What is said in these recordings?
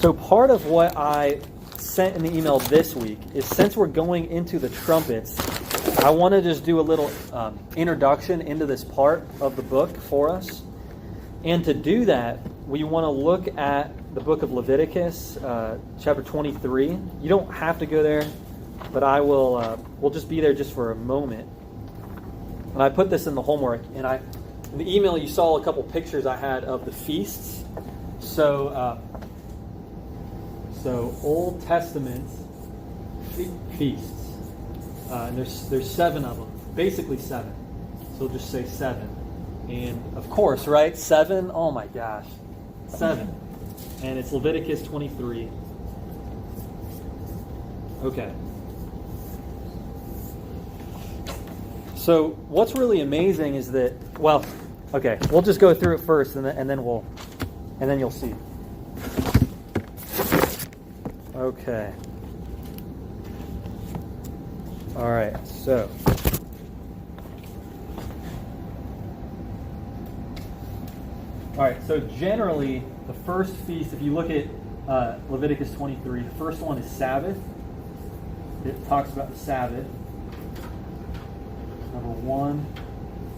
So part of what I sent in the email this week is, since we're going into the trumpets, I want to just do a little introduction into this part of the book for us. And to do that, we want to look at the book of Leviticus, chapter 23. You don't have to go there, but I will. We'll just be there just for a moment. And I put this in the homework, and in the email you saw a couple pictures I had of the feasts. So Old Testament feasts. And there's 7 of them, basically 7. So we'll just say 7. And of course, right? 7. Oh my gosh, 7. And it's Leviticus 23. Okay. So what's really amazing is that, well, okay, we'll just go through it first, and then you'll see. Okay. All right. So. All right. So generally, the first feast, if you look at Leviticus 23, the first one is Sabbath. It talks about the Sabbath. Number 1.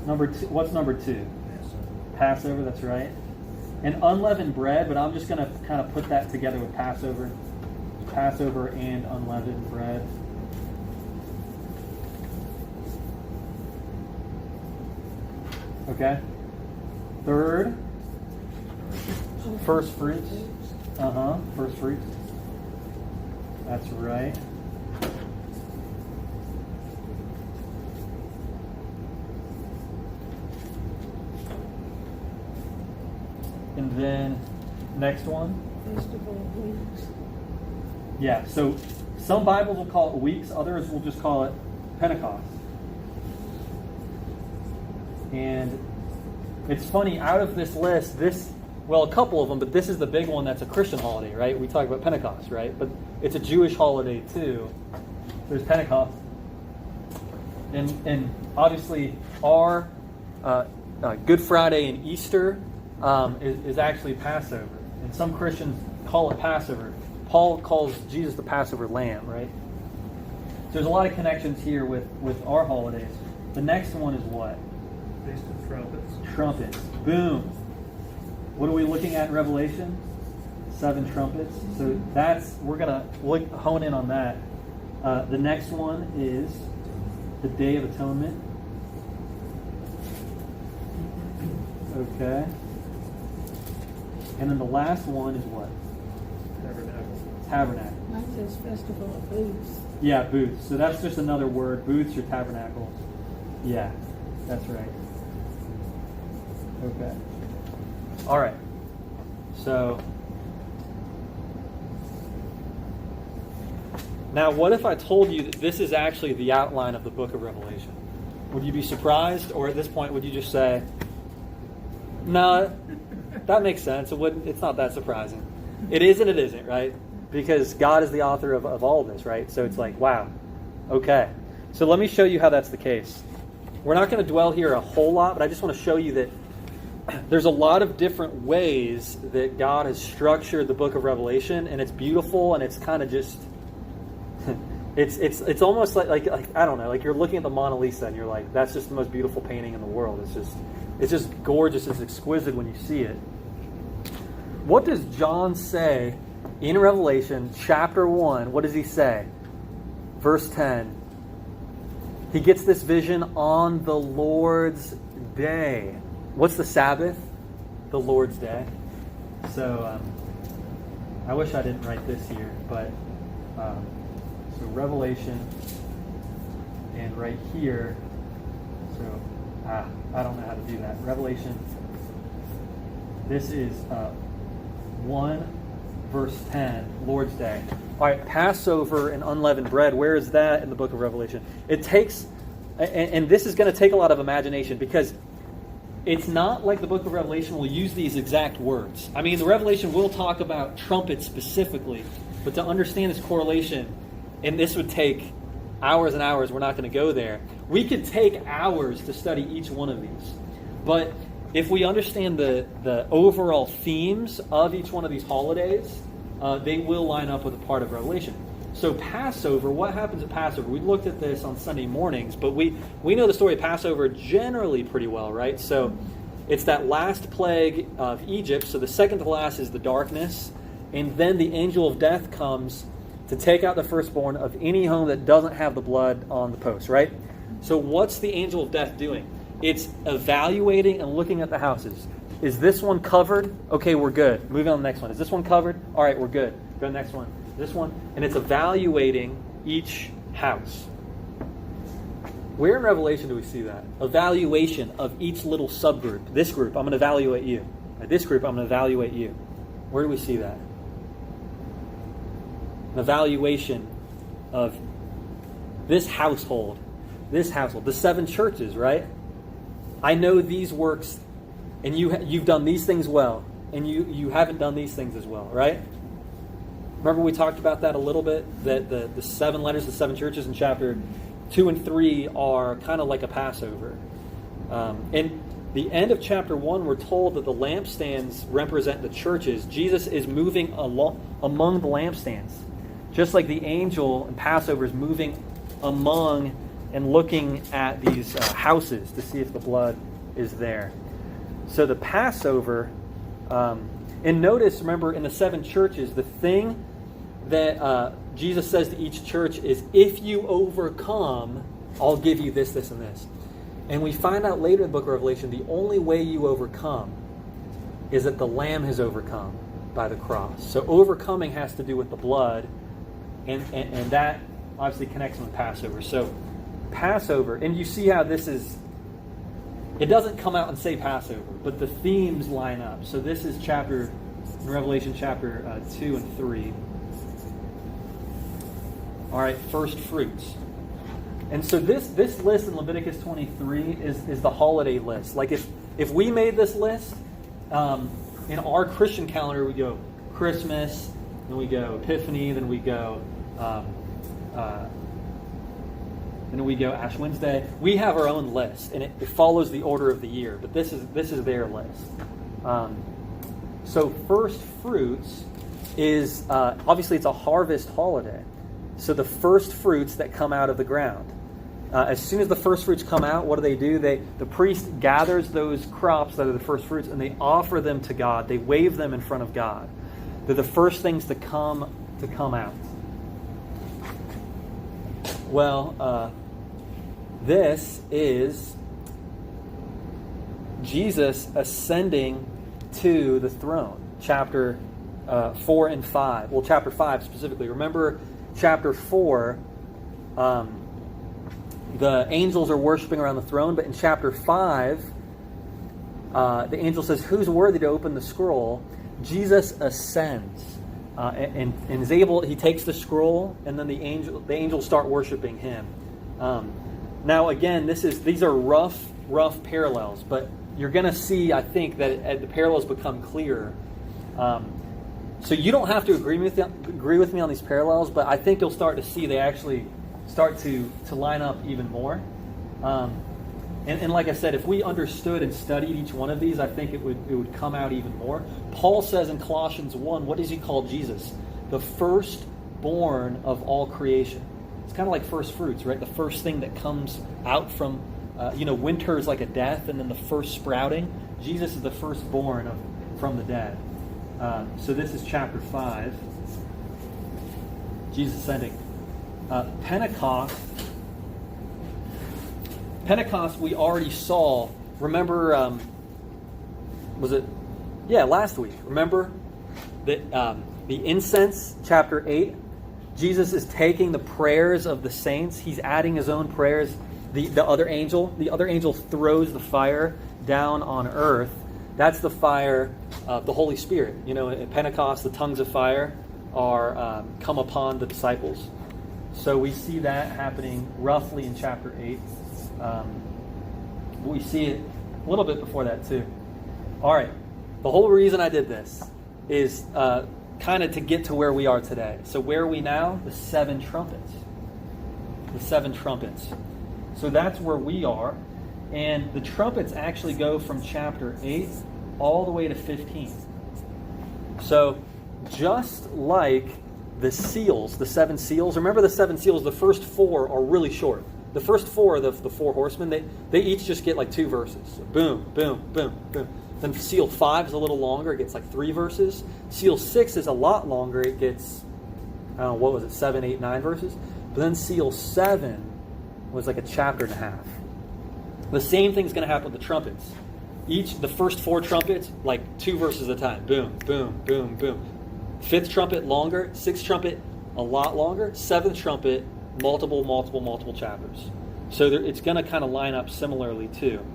Number 2. What's number 2? Passover. That's right. And unleavened bread, but I'm just going to kind of put that together with Passover. Passover and unleavened bread. Okay. Third, first fruits. First fruits. That's right. And then next one. Festival of Weeks. Yeah, so some Bibles will call it weeks, others will just call it Pentecost. And it's funny, out of this list, a couple of them, but this is the big one that's a Christian holiday, right? We talk about Pentecost, right? But it's a Jewish holiday too. There's Pentecost. And obviously our Good Friday and Easter is actually Passover. And some Christians call it Passover. Paul calls Jesus the Passover lamb, right? So there's a lot of connections here with our holidays. The next one is what? Feast of Trumpets. Trumpets. Boom. What are we looking at in Revelation? 7 trumpets. So we're going to hone in on that. The next one is the Day of Atonement. Okay. And then the last one is what? Tabernacle. Mine says Festival of Booths. Yeah, booths. So that's just another word. Booths or tabernacles. Yeah, that's right. Okay. All right. So now what if I told you that this is actually the outline of the book of Revelation? Would you be surprised, or at this point would you just say, no, that makes sense. It's not that surprising. It is and it isn't, right? Because God is the author of all of this, right? So it's like, wow. Okay. So let me show you how that's the case. We're not going to dwell here a whole lot, but I just want to show you that there's a lot of different ways that God has structured the book of Revelation, and it's beautiful, and it's kind of just it's almost like I don't know, like you're looking at the Mona Lisa and you're like, that's just the most beautiful painting in the world. It's just gorgeous, it's exquisite when you see it. What does John say in Revelation chapter 1? What does he say? Verse 10. He gets this vision on the Lord's day. What's the Sabbath? The Lord's day. So I wish I didn't write this here, but so Revelation, and right here, so I don't know how to do that. Revelation, this is 1 verse 10, Lord's Day. All right, Passover and unleavened bread, where is that in the book of Revelation? It takes, and this is going to take a lot of imagination, because it's not like the book of Revelation will use these exact words. I mean, the Revelation will talk about trumpets specifically, but to understand this correlation, and this would take hours and hours, we're not going to go there. We could take hours to study each one of these. But if we understand the overall themes of each one of these holidays, they will line up with a part of Revelation. So Passover, what happens at Passover? We looked at this on Sunday mornings, but we know the story of Passover generally pretty well, right? So it's that last plague of Egypt. So the second to last is the darkness. And then the angel of death comes to take out the firstborn of any home that doesn't have the blood on the post, right? So what's the angel of death doing? It's evaluating and looking at the houses. Is this one covered? Okay, we're good. Moving on to the next one. Is this one covered? All right, we're good. Go to the next one. This one. And it's evaluating each house. Where in Revelation do we see that? Evaluation of each little subgroup. This group, I'm going to evaluate you. This group, I'm going to evaluate you. Where do we see that? An evaluation of this household. This household. The 7 churches, right? I know these works, and you've done these things well, and you haven't done these things as well, right? Remember we talked about that a little bit, that the 7 letters to 7 churches in chapter 2 and 3 are kind of like a Passover. In the end of chapter 1, we're told that the lampstands represent the churches. Jesus is moving among the lampstands, just like the angel in Passover is moving among and looking at these houses to see if the blood is there. So the Passover, and notice, remember, in the 7 churches, the thing that Jesus says to each church is, if you overcome, I'll give you this, this, and this. And we find out later in the book of Revelation, the only way you overcome is that the Lamb has overcome by the cross. So overcoming has to do with the blood, and that obviously connects with Passover. So Passover, and you see how this is, it doesn't come out and say Passover, but the themes line up. So this is Revelation chapter 2 and 3. All right, first fruits. And so this list in Leviticus 23 is the holiday list. Like if we made this list, in our Christian calendar, we go Christmas, then we go Epiphany, then we go Ash Wednesday. We have our own list, and it follows the order of the year. But this is their list. So first fruits is obviously it's a harvest holiday. So the first fruits that come out of the ground. As soon as the first fruits come out, what do? The priest gathers those crops that are the first fruits, and they offer them to God. They wave them in front of God. They're the first things to come out. Well, this is Jesus ascending to the throne. Chapter 4 and 5. Well, chapter 5 specifically. Remember, chapter 4, the angels are worshiping around the throne, but in chapter 5, the angel says, who's worthy to open the scroll? Jesus ascends and is able, he takes the scroll, and then the angels start worshiping him. Now again, these are rough parallels, but you're going to see, I think, that the parallels become clearer. So you don't have to agree with me on these parallels, but I think you'll start to see they actually start to line up even more. And like I said, if we understood and studied each one of these, I think it would come out even more. Paul says in Colossians 1, what does he call Jesus? The firstborn of all creation. It's kind of like first fruits, right? The first thing that comes out from, winter is like a death, and then the first sprouting. Jesus is the firstborn from the dead. So this is chapter 5. Jesus ascending. Pentecost we already saw. Remember, last week. Remember that the incense, chapter 8, Jesus is taking the prayers of the saints. He's adding his own prayers. The other angel throws the fire down on earth. That's the fire of the Holy Spirit. At Pentecost, the tongues of fire are come upon the disciples. So we see that happening roughly in chapter 8. We see it a little bit before that too. All right. The whole reason I did this is kind of to get to where we are today. So where are we now? The 7 trumpets. The 7 trumpets. So that's where we are. And the trumpets actually go from chapter 8 all the way to 15. So just like the seals, the seven seals. Remember the seven seals, the first four are really short. The first four, the four horsemen, they each just get like 2 verses. Boom, boom, boom, boom. Then seal 5 is a little longer. It gets like 3 verses. Seal 6 is a lot longer. It gets, I don't know, what was it, 7, 8, 9 verses? But then seal 7 was like a chapter and a half. The same thing's going to happen with the trumpets. The first 4 trumpets, like 2 verses at a time. Boom, boom, boom, boom. 5th trumpet, longer. 6th trumpet, a lot longer. 7th trumpet, multiple chapters. So it's going to kind of line up similarly too.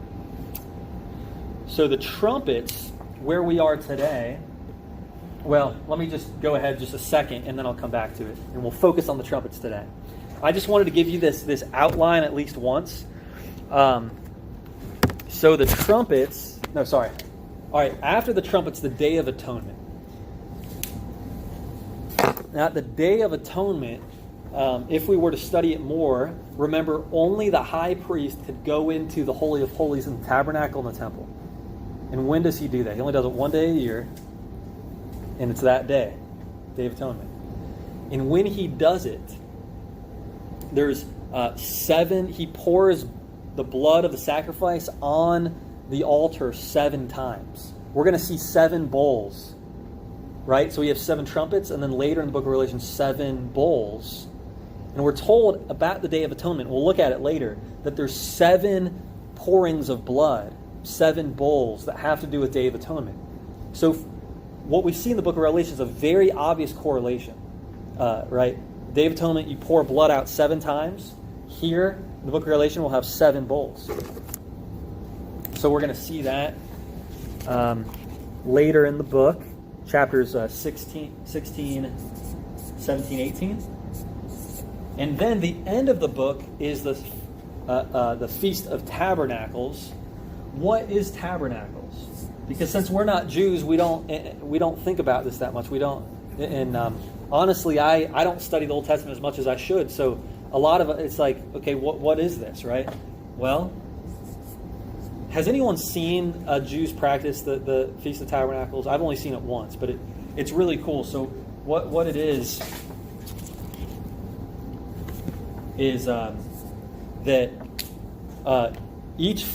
So the trumpets, where we are today, well, let me just go ahead just a second and then I'll come back to it. And we'll focus on the trumpets today. I just wanted to give you this outline at least once. So the trumpets, all right, after the trumpets, the Day of Atonement. Now, the Day of Atonement, if we were to study it more, remember, only the high priest could go into the Holy of Holies in the tabernacle and the temple. And when does he do that? He only does it one day a year, and it's that day, Day of Atonement. And when he does it, there's 7, he pours the blood of the sacrifice on the altar 7 times. We're going to see 7 bowls, right? So we have 7 trumpets, and then later in the book of Revelation, 7 bowls. And we're told about the Day of Atonement, we'll look at it later, that there's 7 pourings of blood, 7 bowls that have to do with Day of Atonement. So what we see in the book of Revelation is a very obvious correlation, right? Day of Atonement, you pour blood out 7 times. Here, in the book of Revelation, we'll have 7 bowls. So we're going to see that later in the book, chapters 16, 17, 18. And then the end of the book is the Feast of Tabernacles. What is tabernacles? Because since we're not Jews, we don't think about this that much. We don't. And honestly, I don't study the Old Testament as much as I should. So a lot of it, it's like, okay, what is this, right? Well, has anyone seen Jews practice the Feast of Tabernacles? I've only seen it once, but it's really cool. So what it is that each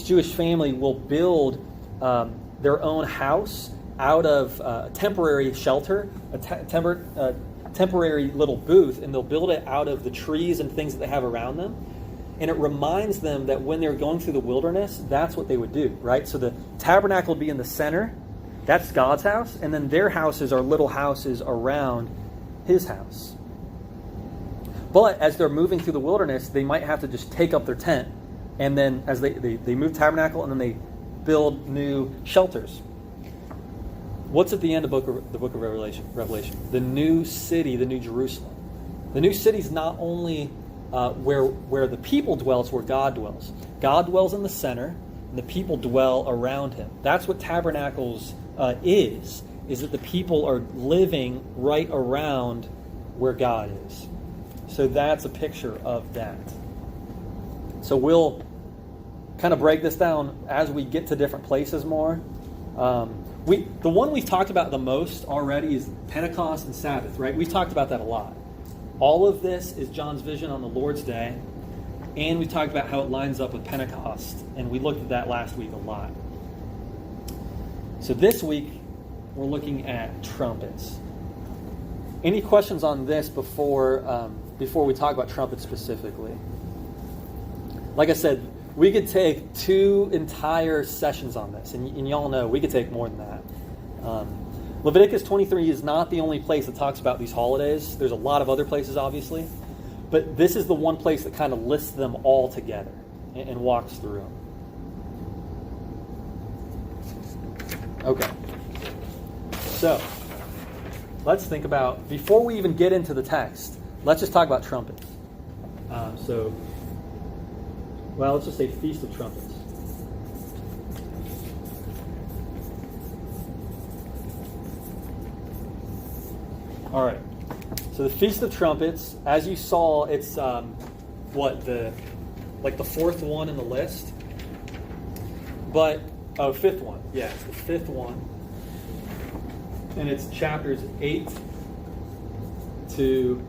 Jewish family will build their own house out of temporary shelter, temporary little booth, and they'll build it out of the trees and things that they have around them. And it reminds them that when they're going through the wilderness, that's what they would do, right? So the tabernacle would be in the center. That's God's house. And then their houses are little houses around his house. But as they're moving through the wilderness, they might have to just take up their tent. And then as they move tabernacle, and then they build new shelters. What's at the end of the book of Revelation? The new city, the new Jerusalem. The new city is not only where the people dwell, it's where God dwells. God dwells in the center, and the people dwell around him. That's what tabernacles is that the people are living right around where God is. So that's a picture of that. So we'll kind of break this down as we get to different places more. The one we've talked about the most already is Pentecost and Sabbath, right? We've talked about that a lot. All of this is John's vision on the Lord's Day, and we talked about how it lines up with Pentecost, and we looked at that last week a lot. So this week, we're looking at trumpets. Any questions on this before we talk about trumpets specifically? Like I said, we could take 2 entire sessions on this, and y'all know we could take more than that. Leviticus 23 is not the only place that talks about these holidays. There's a lot of other places, obviously. But this is the one place that kind of lists them all together and walks through them. Okay. So, let's think about, before we even get into the text, let's just talk about trumpets. Let's just say Feast of Trumpets. All right. So the Feast of Trumpets, as you saw, it's the 4th one in the list. But 5th one. Yeah, it's the 5th one. and it's chapters 8 to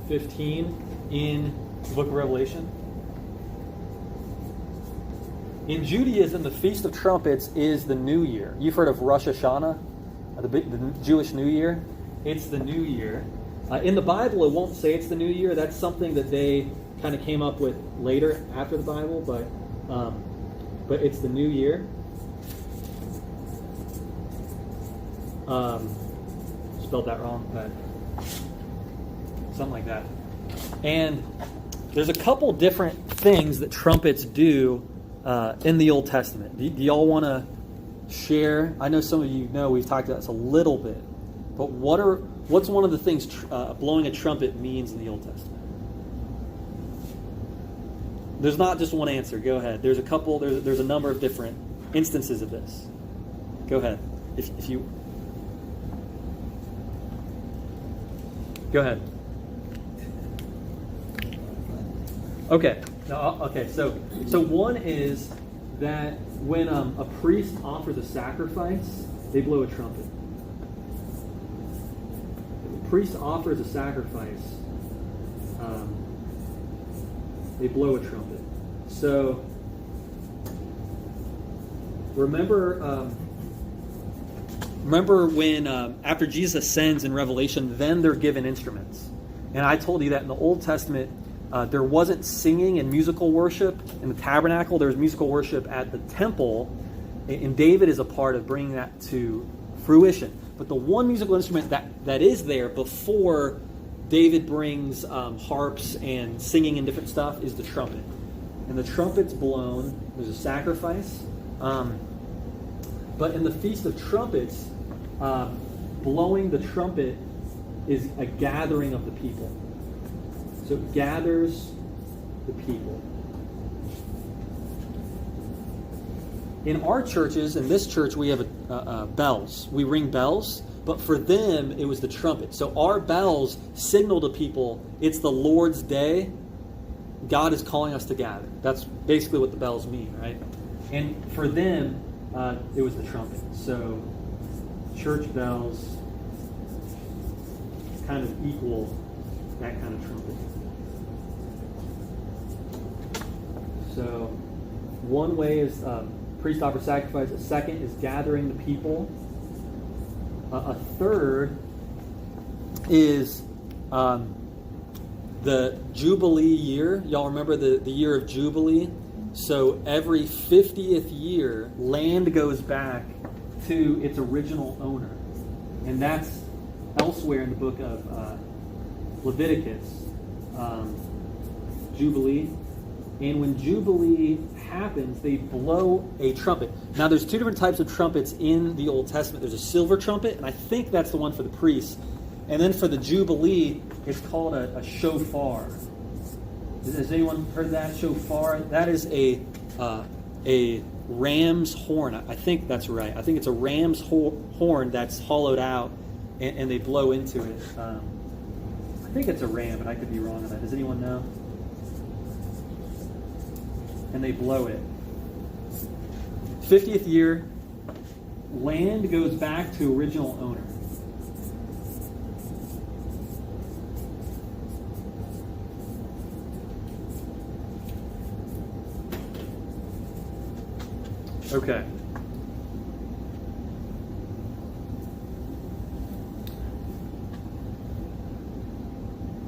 15 in the book of Revelation. In Judaism, the Feast of Trumpets is the New Year. You've heard of Rosh Hashanah, the Jewish New Year? It's the New Year. In the Bible, it won't say it's the New Year. That's something that they kind of came up with later after the Bible, but it's the New Year. Spelled that wrong, but something like that. And there's a couple different things that trumpets do in the Old Testament. Do y'all want to share? I know some of you know we've talked about this a little bit, but what's one of the things blowing a trumpet means in the Old Testament? There's not just one answer. Go ahead. There's a couple. There's a number of different instances of this. Go ahead. If you go ahead. Okay. Okay. So one is that when a priest offers a sacrifice, they blow a trumpet. If a priest offers a sacrifice, they blow a trumpet. So remember when after Jesus ascends in Revelation, then they're given instruments. And I told you that in the Old Testament, there wasn't singing and musical worship in the tabernacle. There was musical worship at the temple, and David is a part of bringing that to fruition. But the one musical instrument that is there before David brings harps and singing and different stuff is the trumpet. And the trumpet's blown. There's a sacrifice. But in the Feast of Trumpets, blowing the trumpet is a gathering of the people. So it gathers the people. In our churches, in this church, we have bells. We ring bells, but for them, it was the trumpet. So our bells signal to people, it's the Lord's day. God is calling us to gather. That's basically what the bells mean, right? And for them, it was the trumpet. So church bells kind of equal that kind of trumpet. So one way is priest offers sacrifice. A second is gathering the people. A third is the Jubilee year. Y'all remember the year of Jubilee? So every 50th year, land goes back to its original owner. And that's elsewhere in the book of Leviticus, Jubilee. And when Jubilee happens, they blow a trumpet. Now, there's two different types of trumpets in the Old Testament. There's a silver trumpet, and I think that's the one for the priests. And then for the Jubilee, it's called a shofar. Has anyone heard that? Shofar? That is a ram's horn. I think that's right. I think it's a ram's horn that's hollowed out, and they blow into it. I think it's a ram, but I could be wrong on that. Does anyone know? And they blow it. 50th year, land goes back to original owner. Okay.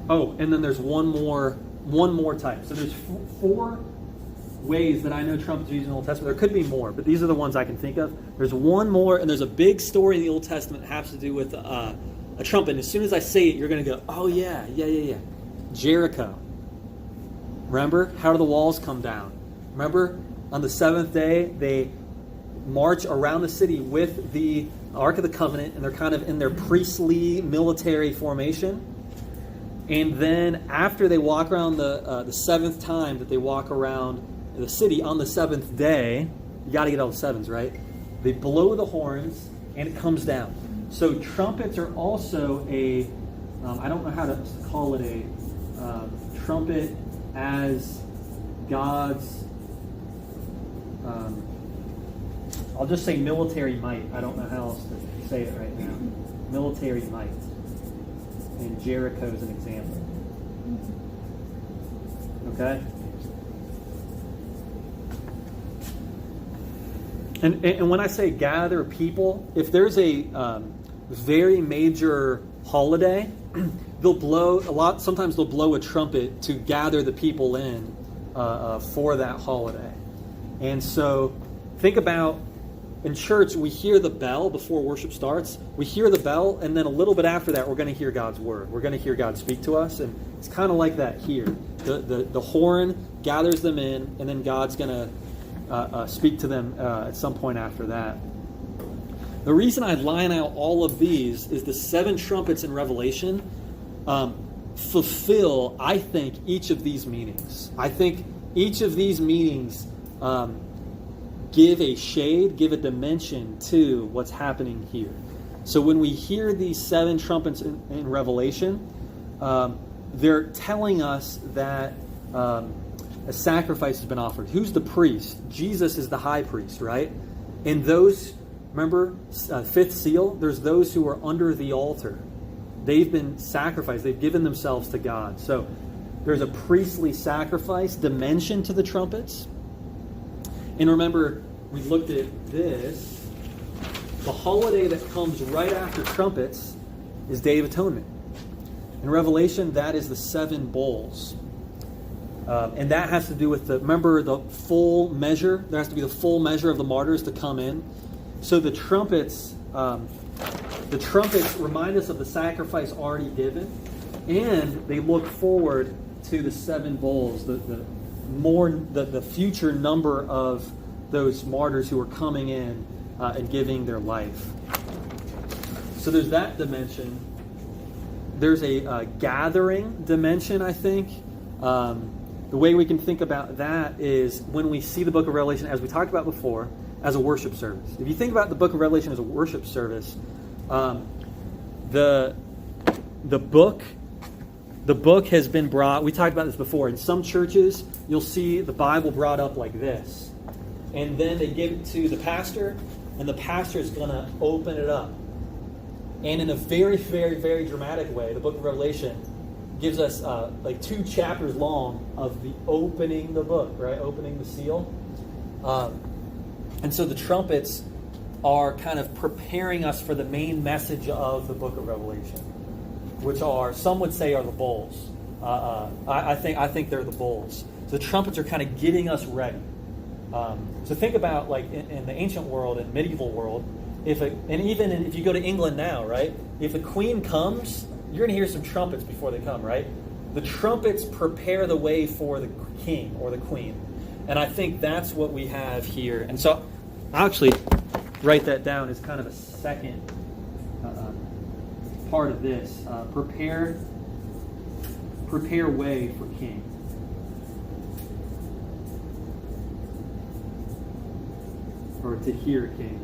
Oh, and then there's one more type. So there's four ways that I know trumpets are used in the Old Testament. There could be more, but these are the ones I can think of. There's one more, and there's a big story in the Old Testament that has to do with a trumpet. And as soon as I say it, you're going to go, oh, yeah. Jericho. Remember? How do the walls come down? Remember? On the seventh day, they march around the city with the Ark of the Covenant, and they're kind of in their priestly military formation. And then after they walk around the seventh time that they walk around the city on the seventh day, you got to get all the sevens, right? They blow the horns, and it comes down. So trumpets are also I don't know how to call it, a trumpet as God's, I'll just say military might. I don't know how else to say it right now. military might. And Jericho is an example. Okay? And when I say gather people, if there's a very major holiday, sometimes they'll blow a trumpet to gather the people in for that holiday. And so think about, in church, we hear the bell before worship starts. We hear the bell, and then a little bit after that, we're going to hear God's word. We're going to hear God speak to us, and it's kind of like that here. The horn gathers them in, and then God's going to speak to them at some point after that. The reason I line out all of these is the 7 trumpets in Revelation fulfill, I think, each of these meanings. I think each of these meanings give a shade, give a dimension to what's happening here. So when we hear these 7 trumpets in Revelation, they're telling us that a sacrifice has been offered. Who's the priest? Jesus is the high priest, right? And those, remember, 5th seal, there's those who are under the altar. They've been sacrificed. They've given themselves to God. So there's a priestly sacrifice dimension to the trumpets. And remember, we looked at this. The holiday that comes right after trumpets is Day of Atonement. In Revelation, that is the 7 bowls. And that has to do with remember the full measure? There has to be the full measure of the martyrs to come in. So the trumpets remind us of the sacrifice already given, and they look forward to the 7 bowls, the future number of those martyrs who are coming in and giving their life. So there's that dimension. There's a gathering dimension, I think. The way we can think about that is when we see the book of Revelation, as we talked about before, as a worship service. If you think about the book of Revelation as a worship service, the book has been brought. We talked about this before. In some churches, you'll see the Bible brought up like this, and then they give it to the pastor, and the pastor is going to open it up. And in a very, very, very dramatic way, the book of Revelation gives us like 2 chapters long of the opening the book, right? Opening the seal. And so the trumpets are kind of preparing us for the main message of the book of Revelation, which are, some would say, are the bowls. I think they're the bowls. So the trumpets are kind of getting us ready. So think about, like, in the ancient world and medieval world, if you go to England now, right? If a queen comes, you're going to hear some trumpets before they come, right? The trumpets prepare the way for the king or the queen. And I think that's what we have here. And so I'll actually write that down as kind of a second part of this. Prepare way for king. Or to hear king.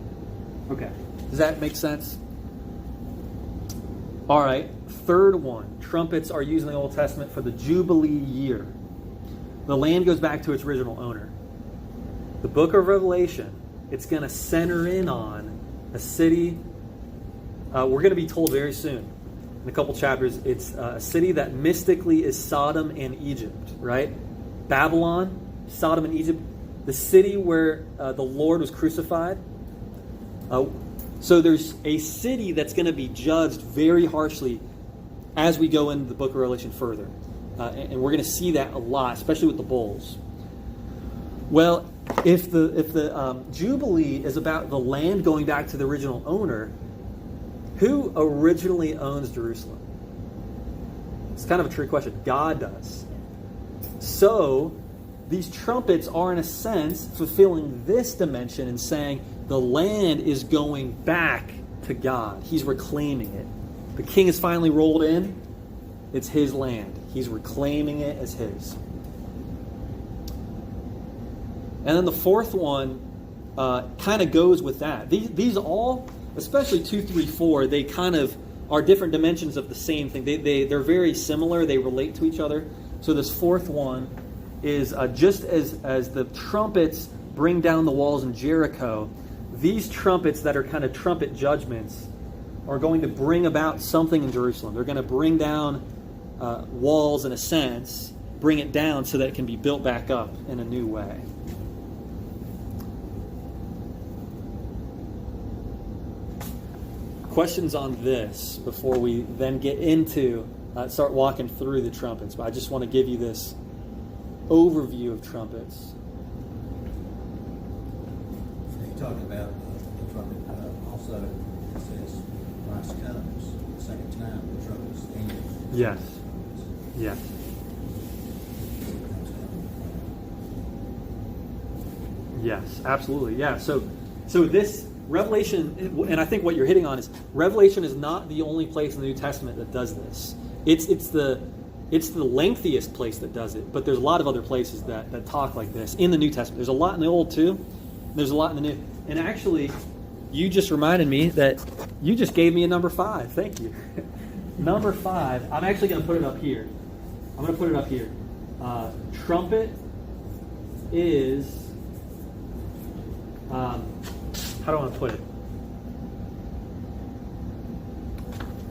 Okay. Does that make sense? All right. Third one. Trumpets are used in the Old Testament for the Jubilee year. The land goes back to its original owner. The book of Revelation, it's going to center in on a city. We're going to be told very soon, in a couple chapters, it's a city that mystically is Sodom and Egypt, right? Babylon, Sodom and Egypt, the city where the Lord was crucified. So there's a city that's going to be judged very harshly as we go into the book of Revelation further. And we're going to see that a lot, especially with the bowls. Well, if the Jubilee is about the land going back to the original owner, who originally owns Jerusalem? It's kind of a trick question. God does. So these trumpets are, in a sense, fulfilling this dimension and saying the land is going back to God. He's reclaiming it. The king is finally rolled in. It's his land. He's reclaiming it as his. And then the fourth one kind of goes with that. These all, especially 2, 3, 4, they kind of are different dimensions of the same thing. They're very similar. They relate to each other. So this fourth one is just as the trumpets bring down the walls in Jericho, these trumpets that are kind of trumpet judgments are going to bring about something in Jerusalem. They're going to bring down walls, in a sense, bring it down so that it can be built back up in a new way. Questions on this before we then get into start walking through the trumpets. But I just want to give you this overview of trumpets. You talked about the trumpet. Also, it says Christ comes the second time. The trumpet is ended. Yes. Yes. Yes, absolutely. Yeah. So this Revelation, and I think what you're hitting on is Revelation is not the only place in the New Testament that does this. It's the lengthiest place that does it, but there's a lot of other places that talk like this in the New Testament. There's a lot in the Old too. There's a lot in the New. And actually, you just reminded me that you just gave me a number 5. Thank you. Number 5. I'm actually going to put it up here. I'm going to put it up here. Trumpet is. How do I want to put it?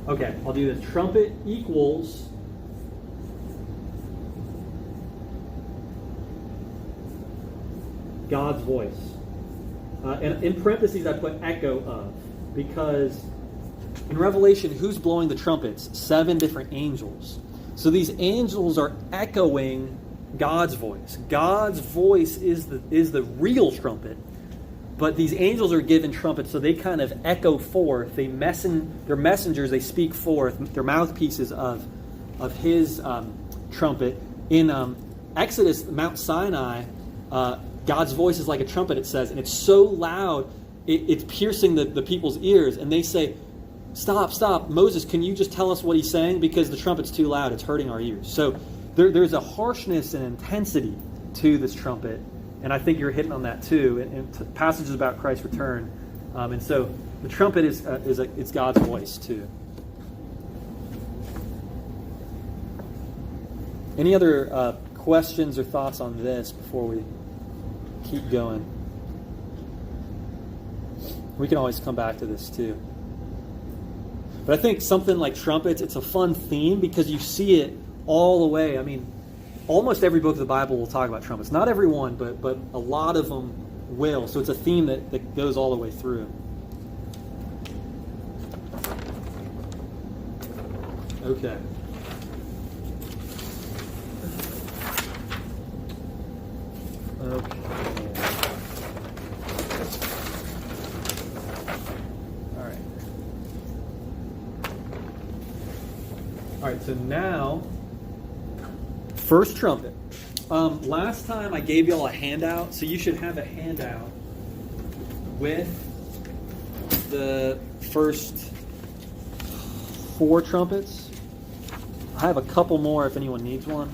Okay, I'll do this. Trumpet equals God's voice. And in parentheses, I put echo of, because in Revelation, who's blowing the trumpets? 7 different angels. So these angels are echoing God's voice. God's voice is the real trumpet. But these angels are given trumpets, so they kind of echo forth. They're messengers. They speak forth. They're mouthpieces of His trumpet. In Exodus, Mount Sinai, God's voice is like a trumpet, it says, and it's so loud, it's piercing the people's ears. And they say, "Stop, Moses! Can you just tell us what he's saying? Because the trumpet's too loud. It's hurting our ears." So there's a harshness and intensity to this trumpet. And I think you're hitting on that too, and passages about Christ's return. And so the trumpet it's God's voice too. Any other questions or thoughts on this before we keep going? We can always come back to this too. But I think something like trumpets, it's a fun theme because you see it all the way. I mean, almost every book of the Bible will talk about trumpets. Not every one, but a lot of them will. So it's a theme that goes all the way through. Okay. All right, so now, first trumpet. Last time I gave y'all a handout, so you should have a handout with the first 4 trumpets. I have a couple more if anyone needs one.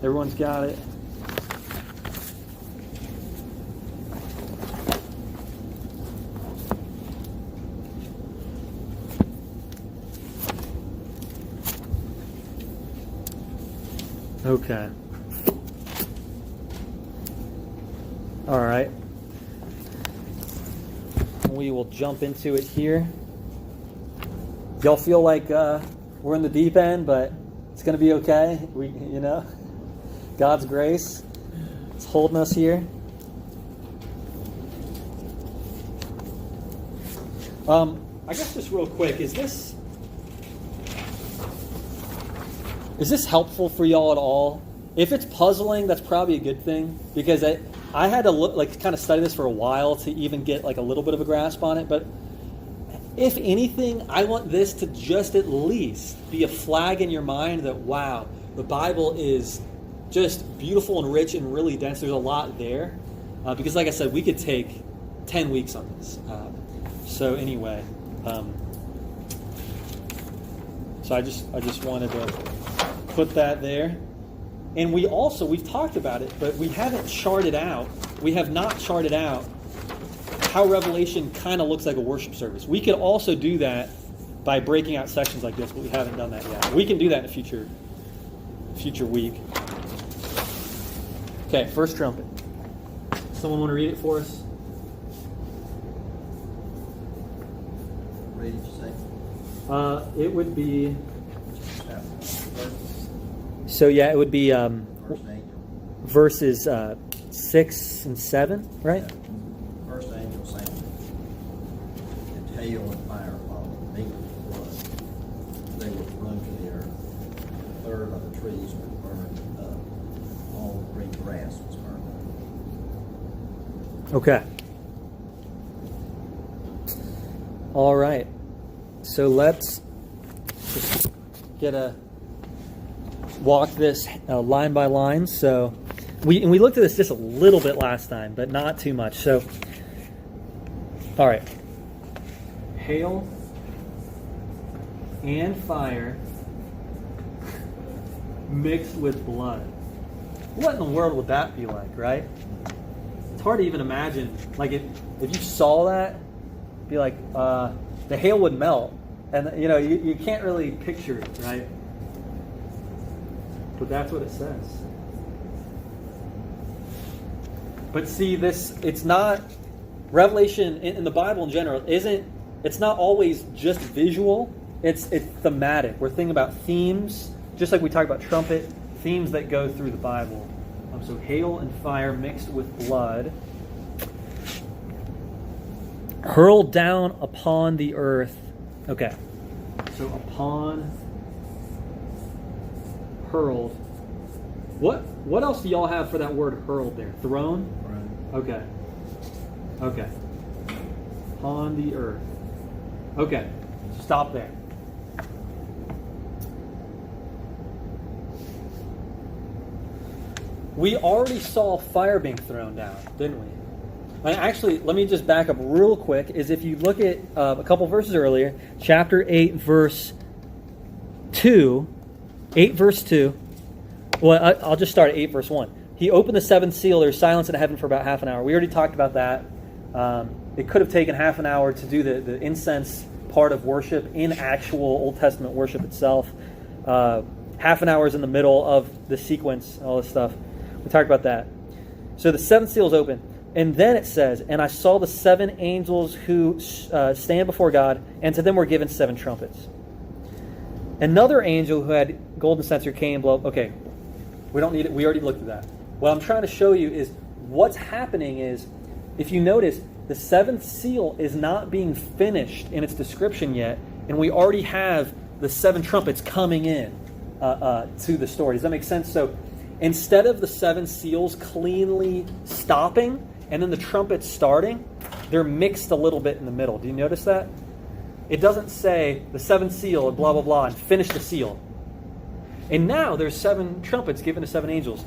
Everyone's got it. Okay. All right. We will jump into it here. Y'all feel like we're in the deep end, but it's going to be okay. God's grace is holding us here. I guess just real quick, is this helpful for y'all at all? If it's puzzling, that's probably a good thing, because I had to kind of study this for a while to even get like a little bit of a grasp on it. But if anything, I want this to just at least be a flag in your mind that, wow, the Bible is just beautiful and rich and really dense. There's a lot there. Because like I said, we could take 10 weeks on this. So anyway, so I just wanted to put that there. And we've talked about it, but we haven't charted out. We have not charted out how Revelation kind of looks like a worship service. We could also do that by breaking out sections like this, but we haven't done that yet. We can do that in a future week. Okay, first trumpet. Someone want to read it for us? It would be. First So yeah, it would be angel. verses 6 and 7, right? Yeah. First angel sounded, and hail and fire followed, mingled with blood. They were thrown to the earth. A third of the trees were burned up. All the green grass was burned up. Okay. All right. So let's just walk this line by line. So we looked at this just a little bit last time, but not too much. So, all right. Hail and fire mixed with blood. What in the world would that be like, right? It's hard to even imagine. Like if you saw that, be like the hail would melt, and you can't really picture it, right? But that's what it says. But see, it's not Revelation in the Bible in general it's not always just visual. It's thematic. We're thinking about themes, just like we talk about trumpet, themes that go through the Bible. So hail and fire mixed with blood, hurled down upon the earth. Okay. So upon, hurled. What else do y'all have for that word hurled there? Thrown? Right. Okay. Upon the earth. Okay. Stop there. We already saw fire being thrown down, didn't we? And actually, let me just back up real quick. Is if you look at a couple verses earlier, chapter 8, verse 2. 8, verse 2. Well, I'll just start at 8, verse 1. He opened the seventh seal. There's silence in heaven for about half an hour. We already talked about that. It could have taken half an hour to do the incense part of worship in actual Old Testament worship itself. Half an hour is in the middle of the sequence, all this stuff. We talked about that. So the seventh seal is open. And then it says, and I saw the 7 angels who stand before God, and to them were given 7 trumpets. Another angel who had golden censer came and blew. Okay, we don't need it. We already looked at that. What I'm trying to show you is what's happening is, if you notice, the 7th seal is not being finished in its description yet, and we already have the 7 trumpets coming in to the story. Does that make sense? So instead of the 7 seals cleanly stopping and then the trumpets starting, they're mixed a little bit in the middle. Do you notice that? It doesn't say the 7th seal and blah, blah, blah, and finish the seal. And now there's 7 trumpets given to 7 angels,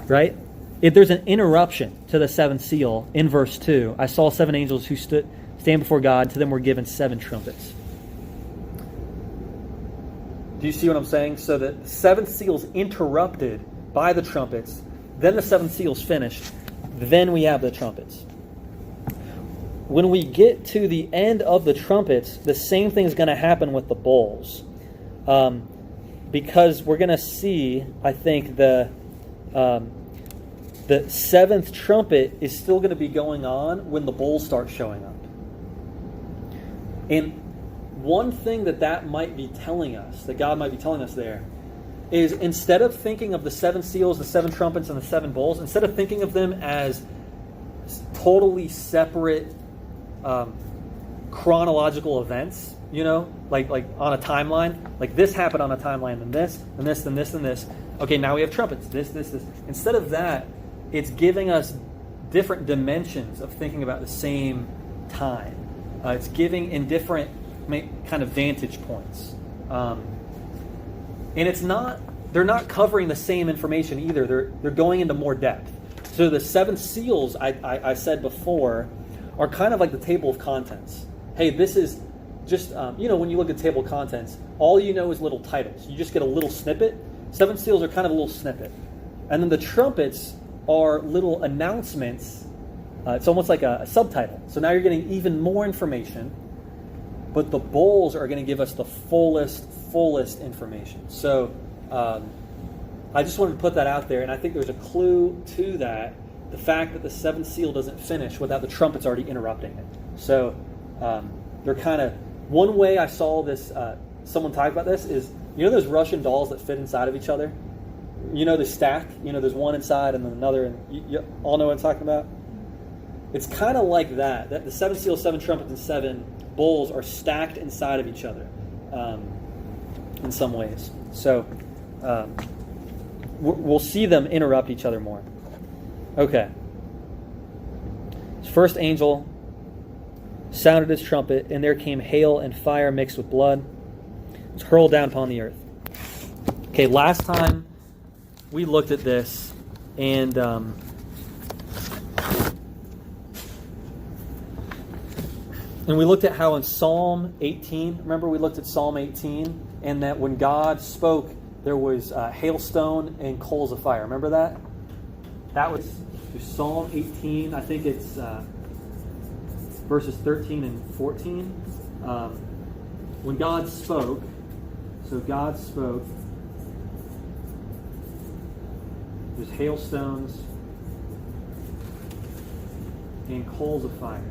right? If there's an interruption to the 7th seal in verse 2, I saw 7 angels who stand before God. To them were given 7 trumpets. Do you see what I'm saying? So the 7th seal is interrupted by the trumpets. Then the 7th seal is finished. Then we have the trumpets. When we get to the end of the trumpets, the same thing is going to happen with the bowls. Because we're going to see, I think, the 7th trumpet is still going to be going on when the bowls start showing up. And one thing that might be telling us, that God might be telling us there, is instead of thinking of the 7 seals, the 7 trumpets, and the 7 bowls, instead of thinking of them as totally separate chronological events, like on a timeline, like this happened on a timeline, and this, and this, and this, and this. Okay, now we have trumpets, this. Instead of that, it's giving us different dimensions of thinking about the same time. It's giving in different kind of vantage points. And they're not covering the same information either. They're going into more depth. So the 7 seals, I said before, are kind of like the table of contents. Hey, this is just, when you look at table of contents, all you know is little titles. You just get a little snippet. 7 seals are kind of a little snippet. And then the trumpets are little announcements. It's almost like a subtitle. So now you're getting even more information. But the bowls are going to give us the fullest information. So I just wanted to put that out there, and I think there's a clue to that, the fact that the 7th seal doesn't finish without the trumpets already interrupting it. So they're kind of One way I saw this, someone talk about this is, you know those Russian dolls that fit inside of each other? You know the stack? You know there's one inside and then another, and you all know what I'm talking about? It's kind of like that. The seven seals, seven trumpets, and seven bowls are stacked inside of each other in some ways. So we'll see them interrupt each other more. Okay. First angel sounded his trumpet, and there came hail and fire mixed with blood. It was hurled down upon the earth. Okay, last time we looked at this, and we looked at how in Psalm 18, remember we looked at Psalm 18, and that when God spoke, there was hailstone and coals of fire. Remember that? That was Psalm 18. I think it's verses 13 and 14. When God spoke, so God spoke, there's hailstones and coals of fire.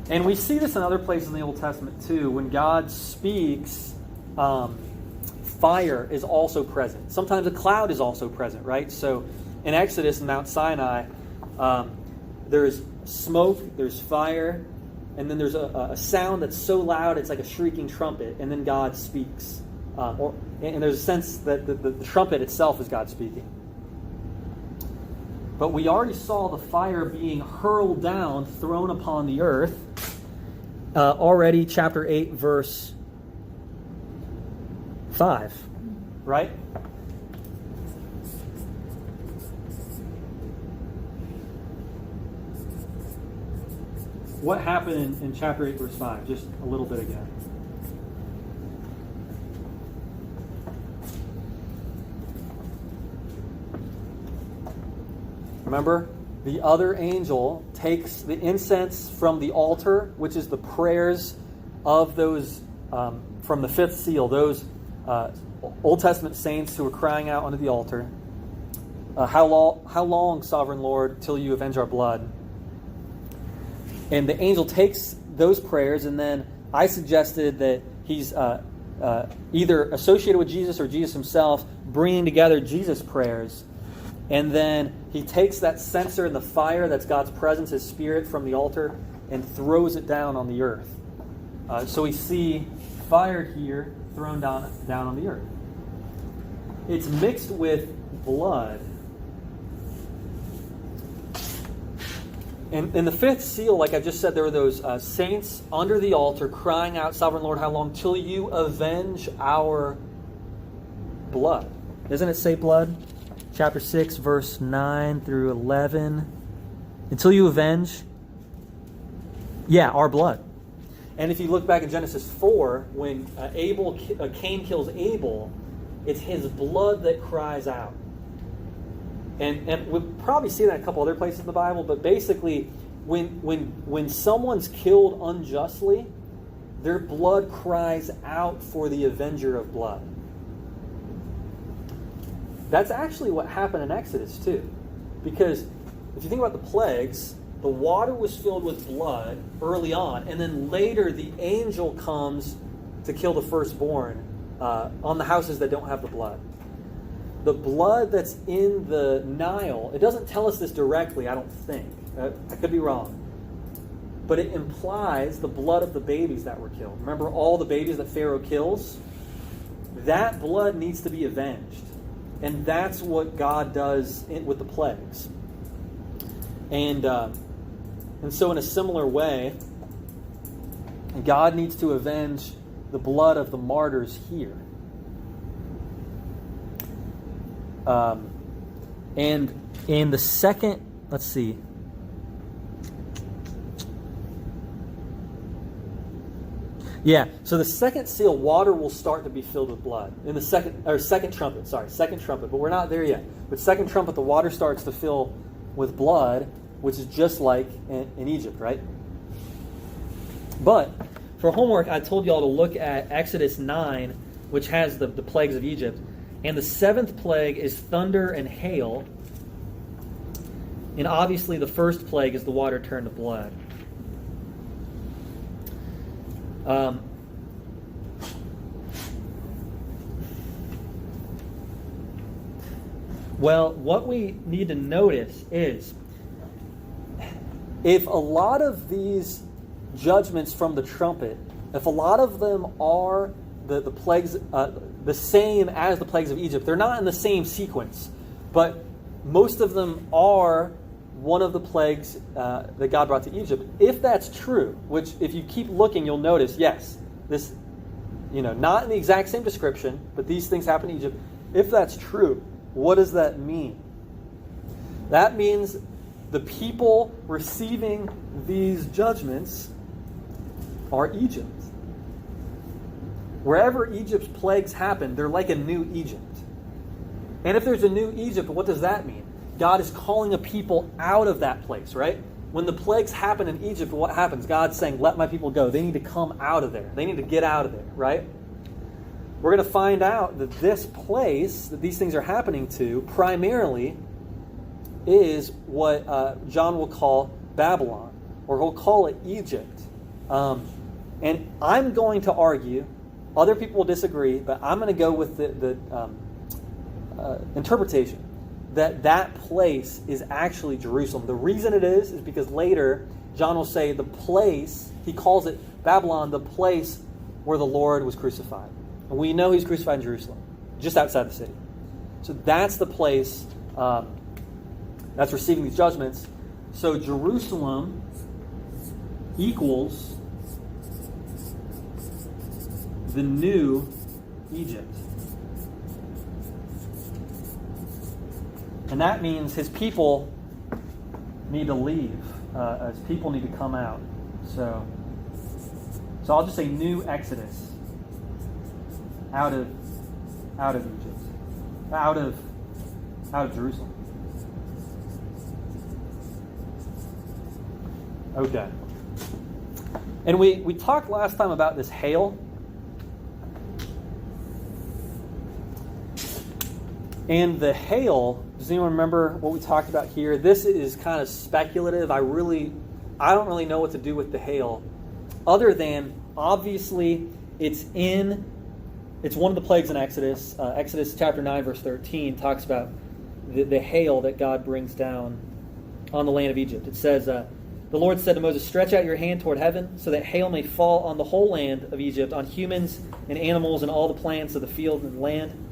And we see this in other places in the Old Testament too. When God speaks, fire is also present. Sometimes a cloud is also present, right? So in Exodus, in Mount Sinai, there's smoke, there's fire, and then there's a sound that's so loud it's like a shrieking trumpet, and then God speaks. And there's a sense that the trumpet itself is God speaking. But we already saw the fire being hurled down, thrown upon the earth. Already, chapter 8, verse 5. Right? What happened in chapter 8, verse 5? Just a little bit ago. Remember, the other angel takes the incense from the altar, which is the prayers of those from the fifth seal, those Old Testament saints who were crying out under the altar. How long, sovereign Lord, till you avenge our blood? And the angel takes those prayers, and then I suggested that he's either associated with Jesus or Jesus himself, bringing together Jesus' prayers. And then he takes that censer and the fire that's God's presence, his spirit, from the altar and throws it down on the earth. So we see fire here thrown down on the earth. It's mixed with blood. And in the fifth seal, like I just said, there were those saints under the altar crying out, Sovereign Lord, how long till you avenge our blood? Doesn't it say blood? Chapter 6, verse 9 through 11. Until you avenge, our blood. And if you look back in Genesis 4, when Cain kills Abel, it's his blood that cries out. And we'll probably see that in a couple other places in the Bible, but basically, when someone's killed unjustly, their blood cries out for the avenger of blood. That's actually what happened in Exodus too. Because if you think about the plagues, the water was filled with blood early on, and then later the angel comes to kill the firstborn on the houses that don't have the blood. The blood that's in the Nile, it doesn't tell us this directly, I don't think. I could be wrong. But it implies the blood of the babies that were killed. Remember all the babies that Pharaoh kills? That blood needs to be avenged. And that's what God does with the plagues. And so in a similar way, God needs to avenge the blood of the martyrs here. And in the second, let's see. Yeah, so the second seal, water will start to be filled with blood. In the second trumpet, but we're not there yet. But second trumpet, the water starts to fill with blood, which is just like in Egypt, right? But for homework, I told you all to look at Exodus 9, which has the plagues of Egypt. And the seventh plague is thunder and hail. And obviously the first plague is the water turned to blood. Well, what we need to notice is if a lot of these judgments from the trumpet, if a lot of them are the plagues, the same as the plagues of Egypt, they're not in the same sequence, but most of them are one of the plagues that God brought to Egypt. If that's true, which if you keep looking, you'll notice, yes, this, not in the exact same description, but these things happen in Egypt. If that's true, what does that mean? That means the people receiving these judgments are Egypt. Wherever Egypt's plagues happen, they're like a new Egypt. And if there's a new Egypt, what does that mean? God is calling a people out of that place, right? When the plagues happen in Egypt, what happens? God's saying, let my people go. They need to come out of there. They need to get out of there, right? We're going to find out that this place that these things are happening to primarily is what John will call Babylon, or he'll call it Egypt. And I'm going to argue, other people will disagree, but I'm going to go with the interpretation that place is actually Jerusalem. The reason it is because later John will say the place, he calls it Babylon, the place where the Lord was crucified. And we know he's crucified in Jerusalem, just outside the city. So that's the place that's receiving these judgments. So Jerusalem equals the new Egypt. And that means his people need to leave. His people need to come out. So I'll just say new Exodus out of Egypt, out of Jerusalem. Okay. And we talked last time about this hail. And the hail, does anyone remember what we talked about here? This is kind of speculative. I don't really know what to do with the hail, other than obviously it's one of the plagues in Exodus. Exodus chapter 9, verse 13 talks about the hail that God brings down on the land of Egypt. It says, the Lord said to Moses, stretch out your hand toward heaven so that hail may fall on the whole land of Egypt, on humans and animals and all the plants of the field and land.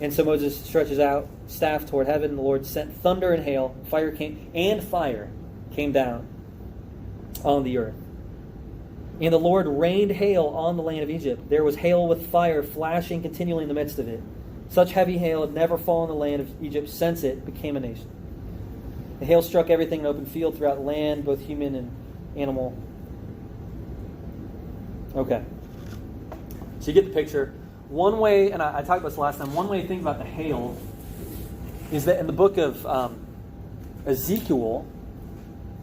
And so Moses stretches out staff toward heaven, and the Lord sent thunder and hail, fire came down on the earth. And the Lord rained hail on the land of Egypt. There was hail with fire flashing continually in the midst of it. Such heavy hail had never fallen on the land of Egypt since it became a nation. The hail struck everything in open field throughout the land, both human and animal. Okay. So you get the picture. One way, and I talked about this last time, one way to think about the hail is that in the book of Ezekiel,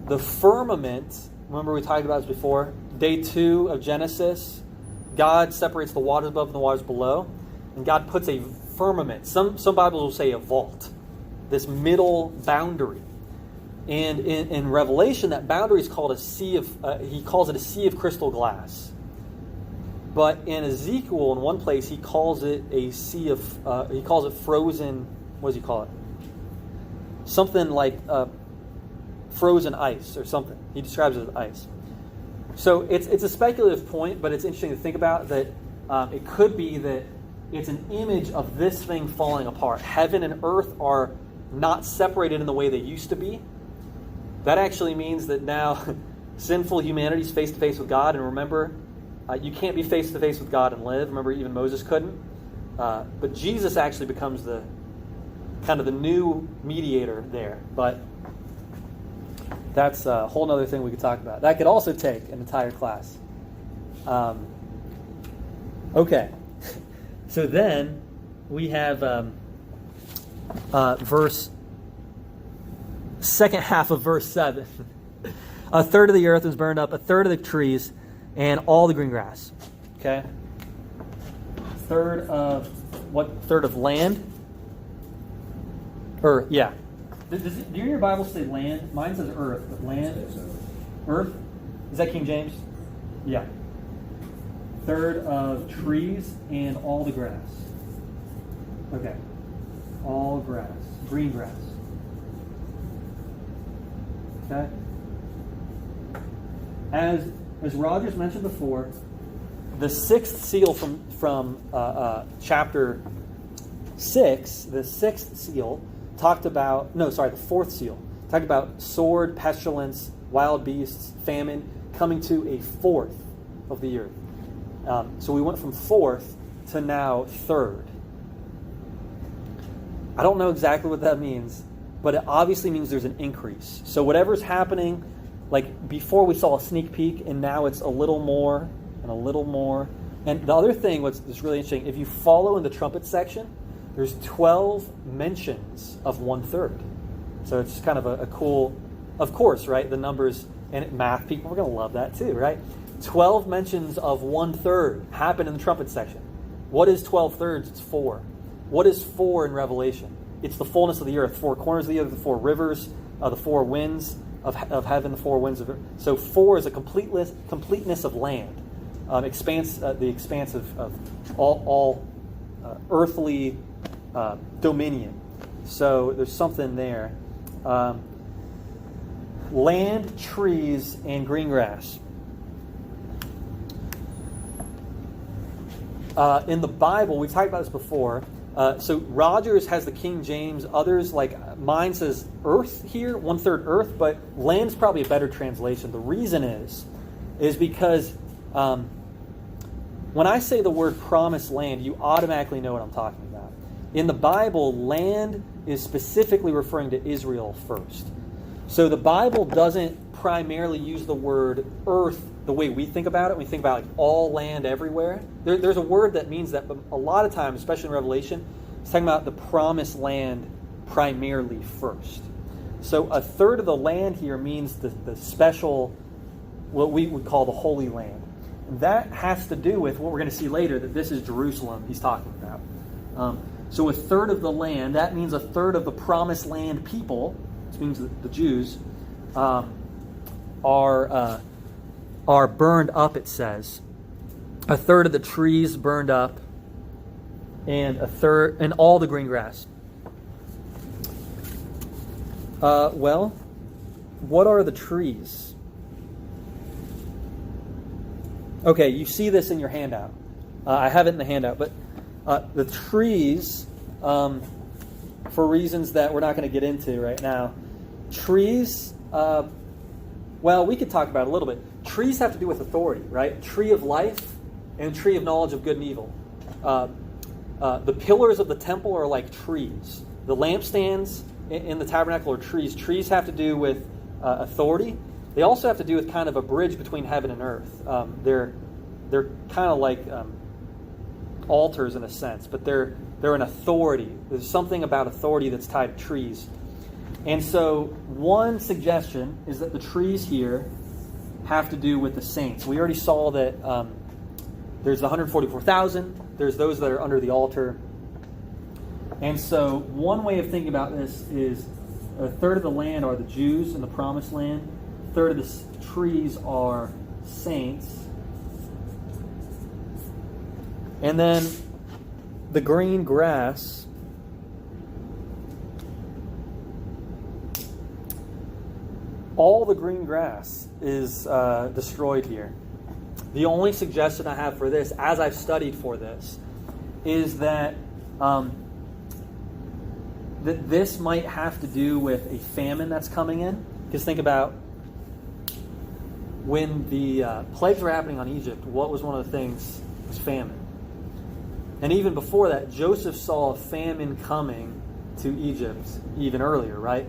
the firmament, remember we talked about this before, day 2 of Genesis, God separates the waters above and the waters below, and God puts a firmament. Some Bibles will say a vault, this middle boundary. And in Revelation, that boundary is called a sea of, he calls it a sea of crystal glass. But in Ezekiel, in one place, he calls it a sea of, he calls it frozen, what does he call it? Something like frozen ice or something. He describes it as ice. So it's a speculative point, but it's interesting to think about that it could be that it's an image of this thing falling apart. Heaven and earth are not separated in the way they used to be. That actually means that now sinful humanity is face to face with God. And remember, you can't be face to face with God and live. Remember, even Moses couldn't. But Jesus actually becomes the kind of the new mediator there. But that's a whole other thing we could talk about. That could also take an entire class. Okay. So then we have second half of verse 7. A third of the earth was burned up, a third of the trees, and all the green grass. Okay? Third of land? Do your Bible say land? Mine says earth, but land? Earth? Is that King James? Yeah. Third of trees and all the grass. Okay. All grass. Green grass. Okay? As Rogers mentioned before, the sixth seal from chapter 6, the sixth seal, the fourth seal, talked about sword, pestilence, wild beasts, famine, coming to a fourth of the earth. So we went from fourth to now third. I don't know exactly what that means, but it obviously means there's an increase. So whatever's happening, like before we saw a sneak peek, and now it's a little more and a little more. And the other thing what's really interesting, if you follow in the trumpet section, there's 12 mentions of 1/3. So it's kind of a cool, of course, right? The numbers and math people are going to love that too, right? 12 mentions of 1/3 happen in the trumpet section. What is 12 thirds? It's 4. What is 4 in Revelation? It's the fullness of the earth, 4 corners of the earth, the 4 rivers, the 4 winds of heaven, the 4 winds of earth. So 4 is a completeness of land, the expanse of all earthly dominion. So there's something there. Land, trees, and green grass. In the Bible, we've talked about this before. So Rogers has the King James. Others, like mine, says earth here, 1/3 earth, but land is probably a better translation. The reason is because when I say the word promised land, you automatically know what I'm talking about. In the Bible, land is specifically referring to Israel first. So the Bible doesn't primarily use the word earth the way we think about it. We think about like all land everywhere. There's a word that means that, but a lot of times, especially in Revelation, it's talking about the promised land primarily first. So 1/3 of the land here means the special, what we would call the Holy Land. And that has to do with what we're going to see later, that this is Jerusalem he's talking about. So 1/3 of the land, that means 1/3 of the promised land people, which means the Jews, are burned up, it says. 1/3 of the trees burned up, and 1/3, and all the green grass. Well, what are the trees? Okay, you see this in your handout. I have it in the handout, but the trees, for reasons that we're not going to get into right now, trees, well, we could talk about it a little bit. Trees have to do with authority, right? Tree of life and tree of knowledge of good and evil. The pillars of the temple are like trees. The lampstands in the tabernacle are trees. Trees have to do with authority. They also have to do with kind of a bridge between heaven and earth. They're kind of like altars in a sense, but they're an authority. There's something about authority that's tied to trees. And so one suggestion is that the trees here have to do with the saints. We already saw that there's the 144,000. There's those that are under the altar. And so one way of thinking about this is 1/3 of the land are the Jews in the promised land. 1/3 of the trees are saints. And then the green grass, all the green grass is destroyed here. The only suggestion I have for this, as I've studied for this, is that that this might have to do with a famine that's coming in. Because think about when the plagues were happening on Egypt, what was one of the things? It was famine. And even before that, Joseph saw a famine coming to Egypt even earlier, right?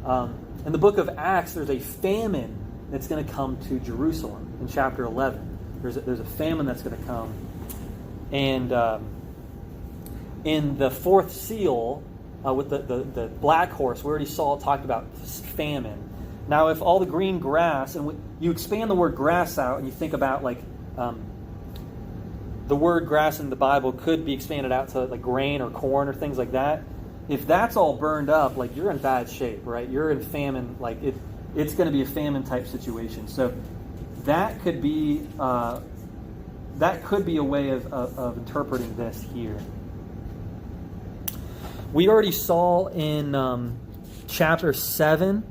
In the book of Acts, there's a famine that's going to come to Jerusalem in chapter 11. There's a famine that's going to come. And in the fourth seal, with the black horse, we already saw it talked about famine. Now, if all the green grass, and you expand the word grass out and you think about like the word grass in the Bible could be expanded out to like grain or corn or things like that. if that's all burned up, like you're in bad shape, right? You're in famine, like it's going to be a famine type situation. So that could be a way of interpreting this here. We already saw in chapter 7,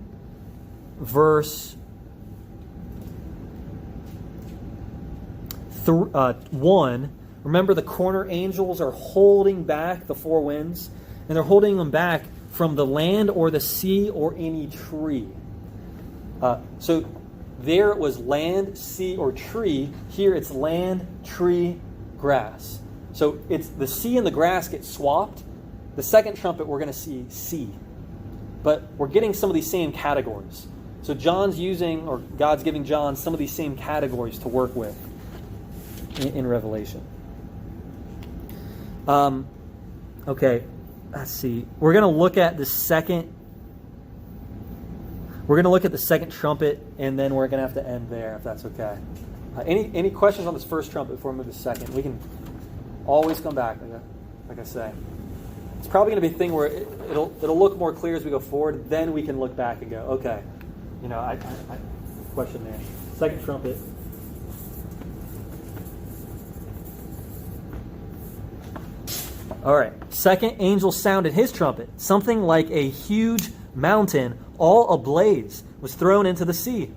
verse 1. Remember, the corner angels are holding back the four winds, and they're holding them back from the land or the sea or any tree. So there it was land, sea, or tree. Here it's land, tree, grass. So it's the sea and the grass get swapped. The second trumpet we're going to see sea. But we're getting some of these same categories. So John's using, or God's giving John some of these same categories to work with in Revelation. Okay, let's see. We're going to look at the second. We're going to look at the second trumpet, and then we're going to have to end there, if that's okay. Any questions on this first trumpet before we move to the second? We can always come back, like I say. It's probably going to be a thing where it'll look more clear as we go forward. Then we can look back and go, okay, I question there. Second trumpet. All right. Second angel sounded his trumpet. Something like a huge mountain, all ablaze, was thrown into the sea.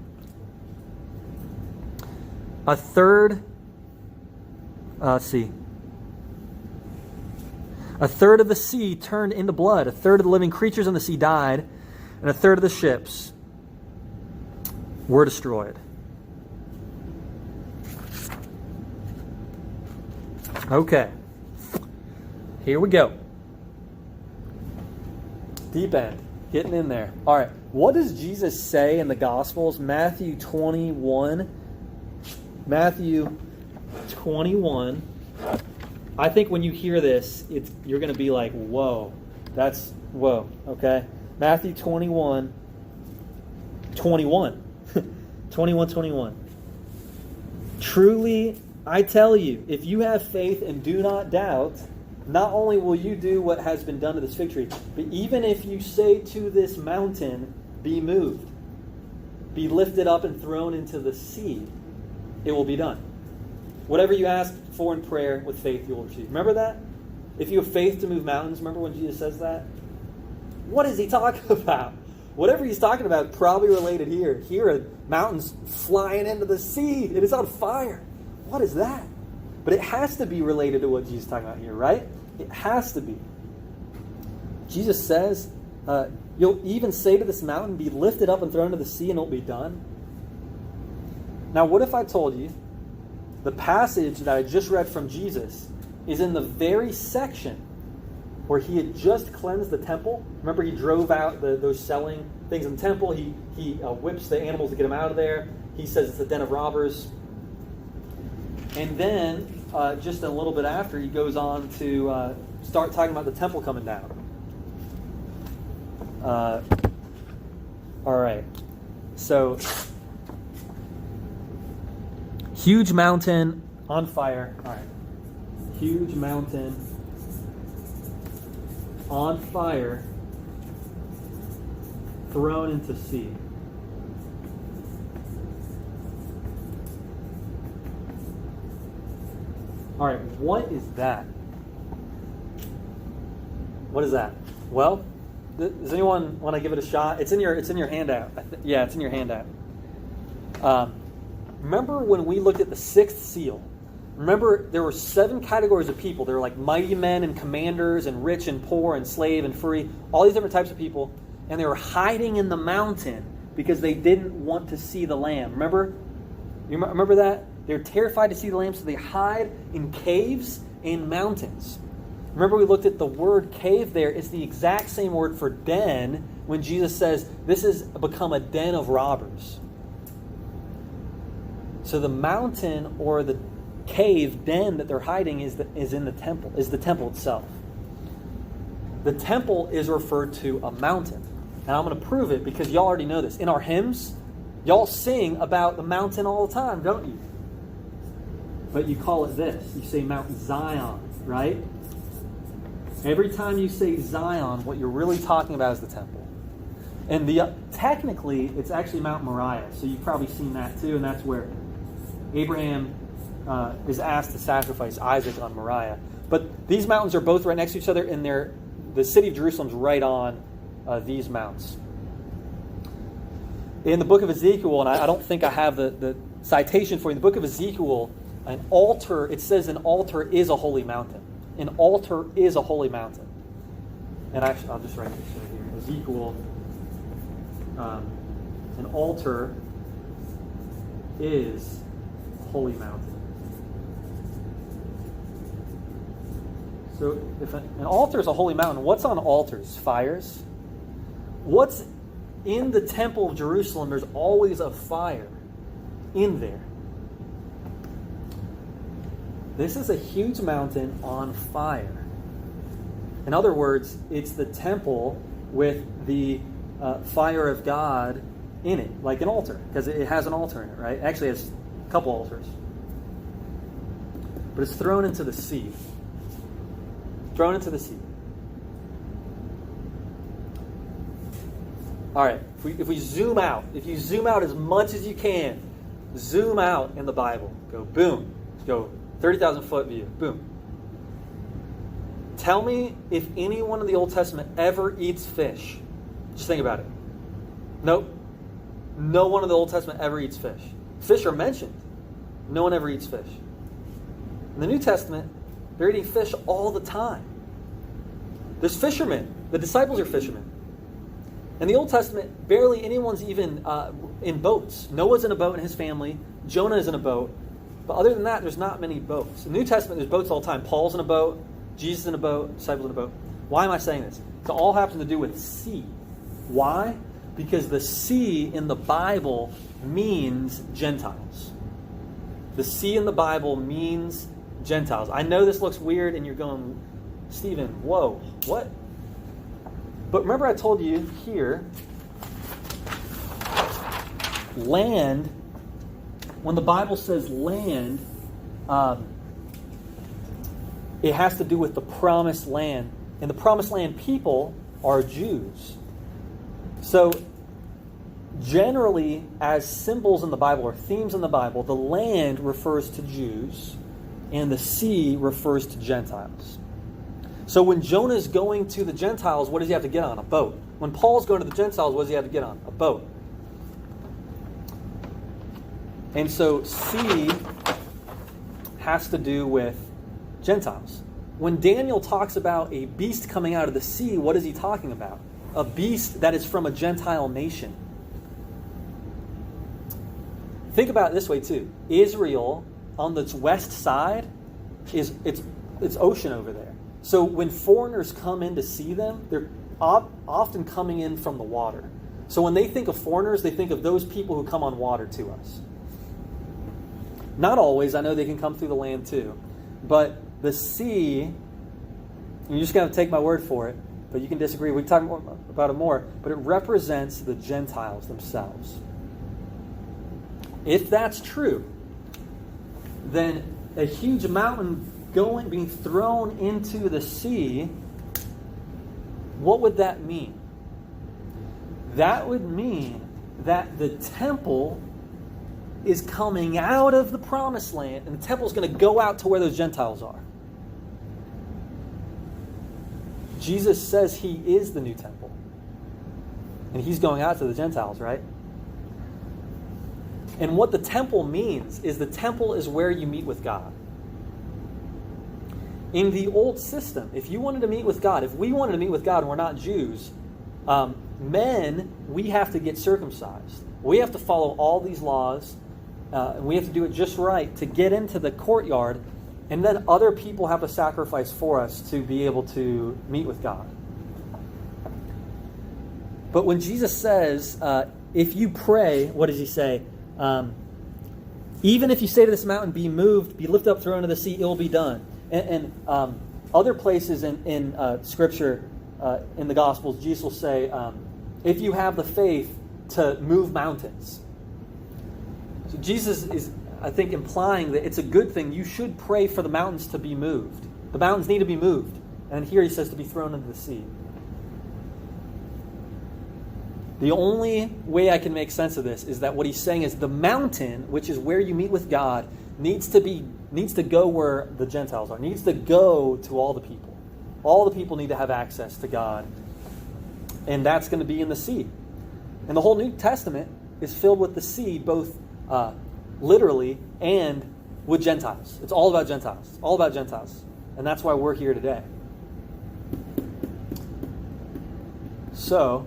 A third of the sea turned into blood. A third of the living creatures in the sea died, and a third of the ships were destroyed. Okay. Here we go. Deep end. Getting in there. All right. What does Jesus say in the Gospels? Matthew 21. Matthew 21. I think when you hear this, you're going to be like, whoa. That's, whoa. Okay? Matthew 21. 21. 21. Truly, I tell you, if you have faith and do not doubt, not only will you do what has been done to this fig tree, but even if you say to this mountain, be moved, be lifted up and thrown into the sea, it will be done. Whatever you ask for in prayer with faith, you will receive. Remember that? If you have faith to move mountains, remember when Jesus says that? What is he talking about? Whatever he's talking about, probably related here. Here are mountains flying into the sea. It is on fire. What is that? But it has to be related to what Jesus is talking about here, right? It has to be. Jesus says, you'll even say to this mountain, be lifted up and thrown into the sea, and it'll be done. Now, what if I told you the passage that I just read from Jesus is in the very section where he had just cleansed the temple? Remember, he drove out those selling things in the temple. He whips the animals to get them out of there. He says it's a den of robbers. And then, just a little bit after, he goes on to start talking about the temple coming down. All right. So, huge mountain on fire. All right. Huge mountain on fire, thrown into sea. All right, what is that? What is that? Well, does anyone want to give it a shot? It's in your handout. Yeah, it's in your handout. Remember when we looked at the sixth seal? Remember, there were 7 categories of people. There were like mighty men and commanders and rich and poor and slave and free, all these different types of people, and they were hiding in the mountain because they didn't want to see the Lamb. Remember? You remember that? They're terrified to see the Lamb, so they hide in caves and mountains. Remember, we looked at the word cave there. It's the exact same word for den when Jesus says this has become a den of robbers. So the mountain or the cave den that they're hiding is in the temple, is the temple itself. The temple is referred to a mountain. And I'm going to prove it because y'all already know this. In our hymns, y'all sing about the mountain all the time, don't you? But you call it this. You say Mount Zion, right? Every time you say Zion, what you're really talking about is the temple. And technically, it's actually Mount Moriah. So you've probably seen that too, and that's where Abraham is asked to sacrifice Isaac on Moriah. But these mountains are both right next to each other, and the city of Jerusalem's right on these mounts. In the book of Ezekiel, and I don't think I have the citation for you, in the book of Ezekiel, an altar, it says an altar is a holy mountain. An altar is a holy mountain. And actually, I'll just write this right here. Ezekiel, an altar is a holy mountain. So if an altar is a holy mountain, what's on altars? Fires. What's in the temple of Jerusalem? There's always a fire in there. This is a huge mountain on fire. In other words, it's the temple with the fire of God in it, like an altar, because it has an altar in it, right? Actually, it has a couple altars. But it's thrown into the sea. Thrown into the sea. All right, if we zoom out, if you zoom out as much as you can, zoom out in the Bible. Go boom. Go 30,000 foot view. Boom. Tell me if anyone in the Old Testament ever eats fish. Just think about it. Nope. No one in the Old Testament ever eats fish. Fish are mentioned. No one ever eats fish. In the New Testament, they're eating fish all the time. There's fishermen. The disciples are fishermen. In the Old Testament, barely anyone's even in boats. Noah's in a boat and his family. Jonah is in a boat. But other than that, there's not many boats. In the New Testament, there's boats all the time. Paul's in a boat. Jesus in a boat. Disciples in a boat. Why am I saying this? It all happens to do with sea. Why? Because the sea in the Bible means Gentiles. The sea in the Bible means Gentiles. I know this looks weird and you're going, Stephen, whoa, what? But remember I told you here, land, when the Bible says land, it has to do with the promised land. And the promised land people are Jews. So generally, as symbols in the Bible or themes in the Bible, the land refers to Jews and the sea refers to Gentiles. So when Jonah is going to the Gentiles, what does he have to get on? A boat. When Paul's going to the Gentiles, what does he have to get on? A boat. And so sea has to do with Gentiles. When Daniel talks about a beast coming out of the sea, what is he talking about? A beast that is from a Gentile nation. Think about it this way too. Israel, on its west side, it's ocean over there. So when foreigners come in to see them, they're often coming in from the water. So when they think of foreigners, they think of those people who come on water to us. Not always. I know they can come through the land too. But the sea, you're just going to take my word for it, but you can disagree. We can talk more about it more. But it represents the Gentiles themselves. If that's true, then a huge mountain being thrown into the sea, what would that mean? That would mean that the temple is coming out of the promised land, and the temple is going to go out to where those Gentiles are. Jesus says he is the new temple. And he's going out to the Gentiles, right? And what the temple means is the temple is where you meet with God. In the old system, if you wanted to meet with God, if we wanted to meet with God and we're not Jews, men, we have to get circumcised. We have to follow all these laws, and we have to do it just right to get into the courtyard, and then other people have to sacrifice for us to be able to meet with God. But when Jesus says, if you pray, what does he say? Even if you say to this mountain, be moved, be lifted up, thrown into the sea, it will be done. And other places in Scripture, in the Gospels, Jesus will say, if you have the faith to move mountains. So Jesus is, I think, implying that it's a good thing. You should pray for the mountains to be moved. The mountains need to be moved. And then here he says to be thrown into the sea. The only way I can make sense of this is that what he's saying is the mountain, which is where you meet with God, needs to go where the Gentiles are, needs to go to all the people. All the people need to have access to God. And that's going to be in the sea. And the whole New Testament is filled with the sea, both literally and with Gentiles. It's all about Gentiles. It's all about Gentiles. And that's why we're here today. So,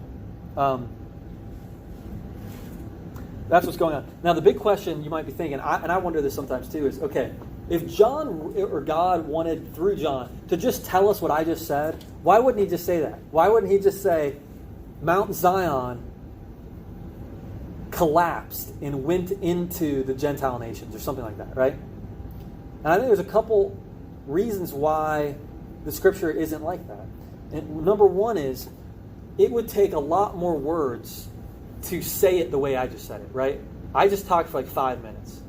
that's what's going on. Now, the big question you might be thinking, and I wonder this sometimes too, is, okay, if John or God wanted, through John, to just tell us what I just said, why wouldn't he just say that? Why wouldn't he just say, Mount Zion collapsed and went into the Gentile nations or something like that, right? And I think there's a couple reasons why the scripture isn't like that. And number one is, it would take a lot more words to say it the way I just said it, right? I just talked for like 5 minutes.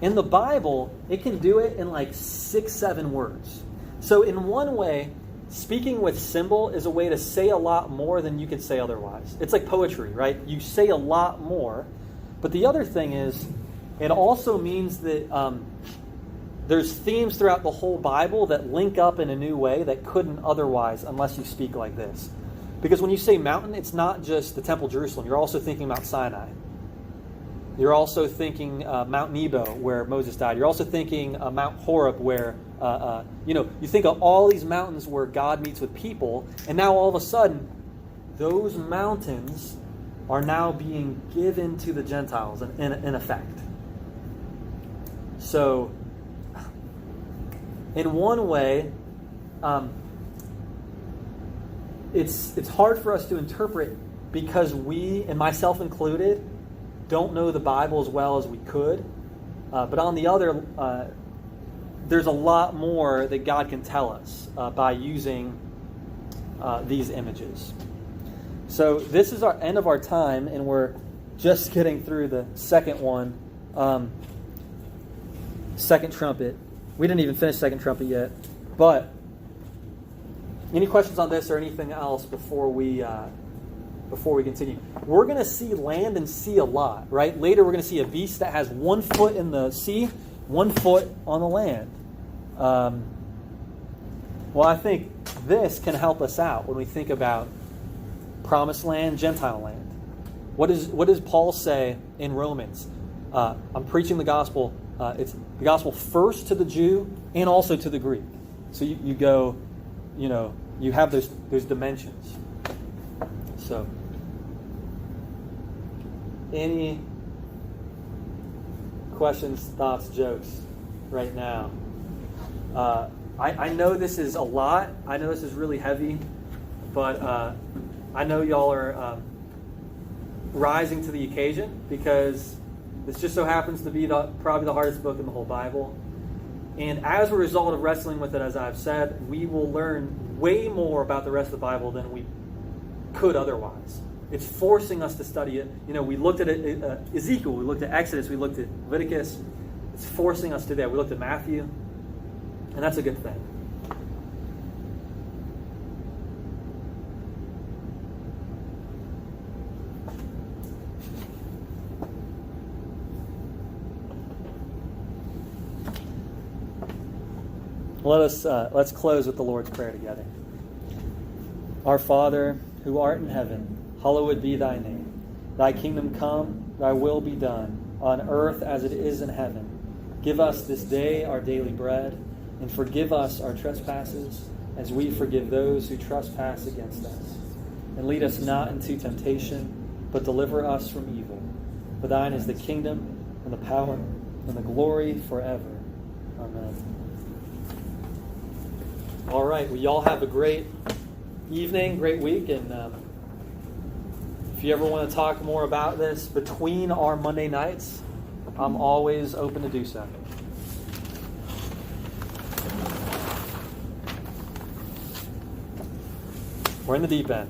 In the Bible, it can do it in like 6-7 words. So in one way, speaking with symbol is a way to say a lot more than you could say otherwise. It's like poetry, right? You say a lot more. But the other thing is, it also means that there's themes throughout the whole Bible that link up in a new way that couldn't otherwise unless you speak like this. Because when you say mountain, it's not just the Temple Jerusalem. You're also thinking Mount Sinai. You're also thinking Mount Nebo, where Moses died. You're also thinking Mount Horeb, where, you think of all these mountains where God meets with people. And now all of a sudden, those mountains are now being given to the Gentiles in effect. So, in one way, it's hard for us to interpret because we, and myself included, don't know the Bible as well as we could. But on the other, there's a lot more that God can tell us by using these images. So this is our end of our time, and we're just getting through the second one, second trumpet. We didn't even finish second trumpet yet. But any questions on this or anything else before we continue? We're going to see land and sea a lot, right? Later we're going to see a beast that has 1 foot in the sea, 1 foot on the land. Well, I think this can help us out when we think about promised land, Gentile land. What does Paul say in Romans? I'm preaching the gospel. It's the gospel first to the Jew and also to the Greek. So you go, you have those dimensions. So, any questions, thoughts, jokes right now? I know this is a lot. I know this is really heavy, but I know y'all are rising to the occasion because this just so happens to be probably the hardest book in the whole Bible. And as a result of wrestling with it, as I've said, we will learn way more about the rest of the Bible than we could otherwise. It's forcing us to study it. We looked at Ezekiel, we looked at Exodus, we looked at Leviticus. It's forcing us to that. We looked at Matthew, and that's a good thing. Let's close with the Lord's Prayer together. Our Father, who art in heaven, hallowed be thy name. Thy kingdom come, thy will be done, on earth as it is in heaven. Give us this day our daily bread, and forgive us our trespasses, as we forgive those who trespass against us. And lead us not into temptation, but deliver us from evil. For thine is the kingdom, and the power, and the glory forever. Amen. All right, well, y'all have a great evening, great week, and if you ever want to talk more about this between our Monday nights, I'm always open to do so. We're in the deep end.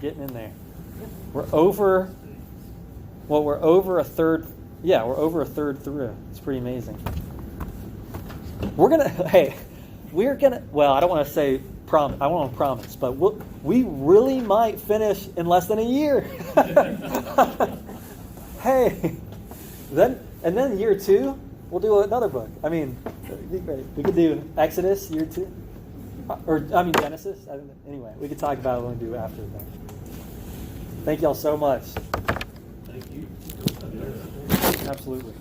Getting in there. We're over a third. Yeah, we're over a third through. It's pretty amazing. We're going to, hey, we're gonna. Well, I don't want to say promise. I won't promise, but we really might finish in less than a year. Hey, then year 2, we'll do another book. I mean, we could do Exodus year 2, or Genesis. Anyway, we could talk about what we do after that. Thank y'all so much. Thank you. Absolutely.